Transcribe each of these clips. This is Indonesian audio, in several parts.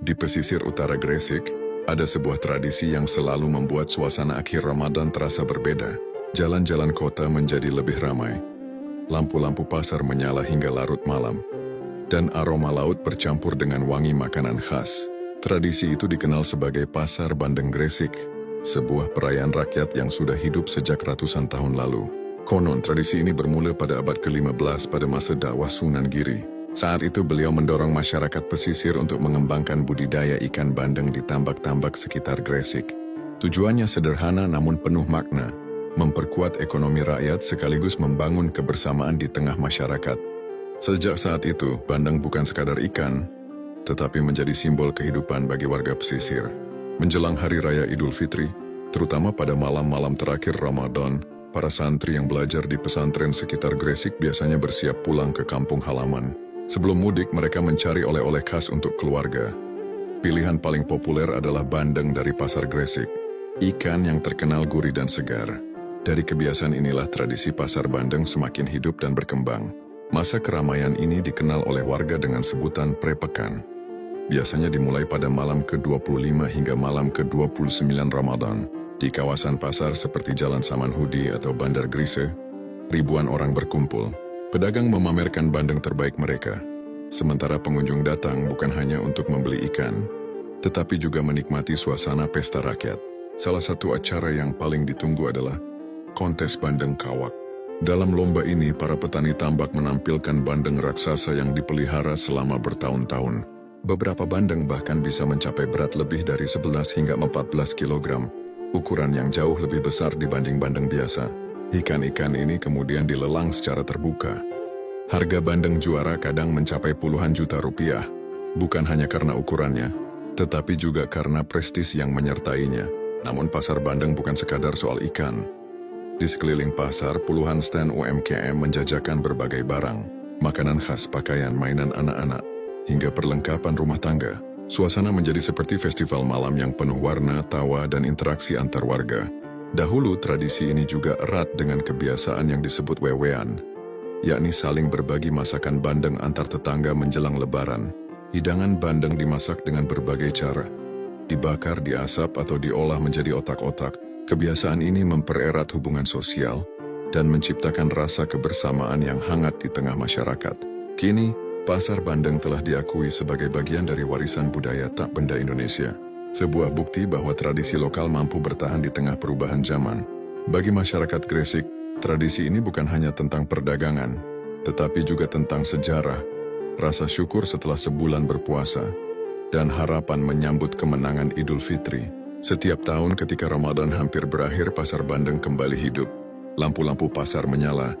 Di pesisir utara Gresik, ada sebuah tradisi yang selalu membuat suasana akhir Ramadan terasa berbeda. Jalan-jalan kota menjadi lebih ramai. Lampu-lampu pasar menyala hingga larut malam. Dan aroma laut bercampur dengan wangi makanan khas. Tradisi itu dikenal sebagai Pasar Bandeng Gresik, sebuah perayaan rakyat yang sudah hidup sejak ratusan tahun lalu. Konon, tradisi ini bermula pada abad ke-15 pada masa dakwah Sunan Giri. Saat itu beliau mendorong masyarakat pesisir untuk mengembangkan budidaya ikan bandeng di tambak-tambak sekitar Gresik. Tujuannya sederhana namun penuh makna, memperkuat ekonomi rakyat sekaligus membangun kebersamaan di tengah masyarakat. Sejak saat itu, bandeng bukan sekadar ikan, tetapi menjadi simbol kehidupan bagi warga pesisir. Menjelang Hari Raya Idul Fitri, terutama pada malam-malam terakhir Ramadan, para santri yang belajar di pesantren sekitar Gresik biasanya bersiap pulang ke kampung halaman. Sebelum mudik, mereka mencari oleh-oleh khas untuk keluarga. Pilihan paling populer adalah bandeng dari Pasar Gresik, ikan yang terkenal gurih dan segar. Dari kebiasaan inilah tradisi Pasar Bandeng semakin hidup dan berkembang. Masa keramaian ini dikenal oleh warga dengan sebutan prepekan. Biasanya dimulai pada malam ke-25 hingga malam ke-29 Ramadan. Di kawasan pasar seperti Jalan Samanhudi atau Bandar Grise, ribuan orang berkumpul. Pedagang memamerkan bandeng terbaik mereka, sementara pengunjung datang bukan hanya untuk membeli ikan, tetapi juga menikmati suasana pesta rakyat. Salah satu acara yang paling ditunggu adalah kontes bandeng kawak. Dalam lomba ini, para petani tambak menampilkan bandeng raksasa yang dipelihara selama bertahun-tahun. Beberapa bandeng bahkan bisa mencapai berat lebih dari 11 hingga 14 kg, ukuran yang jauh lebih besar dibanding bandeng biasa. Ikan-ikan ini kemudian dilelang secara terbuka. Harga bandeng juara kadang mencapai puluhan juta rupiah, bukan hanya karena ukurannya, tetapi juga karena prestis yang menyertainya. Namun pasar bandeng bukan sekadar soal ikan. Di sekeliling pasar, puluhan stand UMKM menjajakan berbagai barang, makanan khas, pakaian, mainan anak-anak, hingga perlengkapan rumah tangga. Suasana menjadi seperti festival malam yang penuh warna, tawa, dan interaksi antar warga. Dahulu, tradisi ini juga erat dengan kebiasaan yang disebut wewean, yakni saling berbagi masakan bandeng antar tetangga menjelang lebaran. Hidangan bandeng dimasak dengan berbagai cara, dibakar, diasap, atau diolah menjadi otak-otak. Kebiasaan ini mempererat hubungan sosial dan menciptakan rasa kebersamaan yang hangat di tengah masyarakat. Kini, Pasar Bandeng telah diakui sebagai bagian dari warisan budaya tak benda Indonesia. Sebuah bukti bahwa tradisi lokal mampu bertahan di tengah perubahan zaman. Bagi masyarakat Gresik, tradisi ini bukan hanya tentang perdagangan, tetapi juga tentang sejarah, rasa syukur setelah sebulan berpuasa, dan harapan menyambut kemenangan Idul Fitri. Setiap tahun ketika Ramadan hampir berakhir, Pasar Bandeng kembali hidup. Lampu-lampu pasar menyala,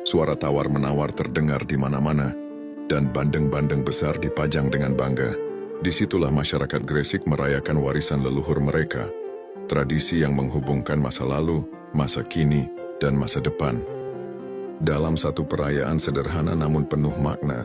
suara tawar-menawar terdengar di mana-mana, dan bandeng-bandeng besar dipajang dengan bangga. Disitulah masyarakat Gresik merayakan warisan leluhur mereka, tradisi yang menghubungkan masa lalu, masa kini, dan masa depan. Dalam satu perayaan sederhana namun penuh makna,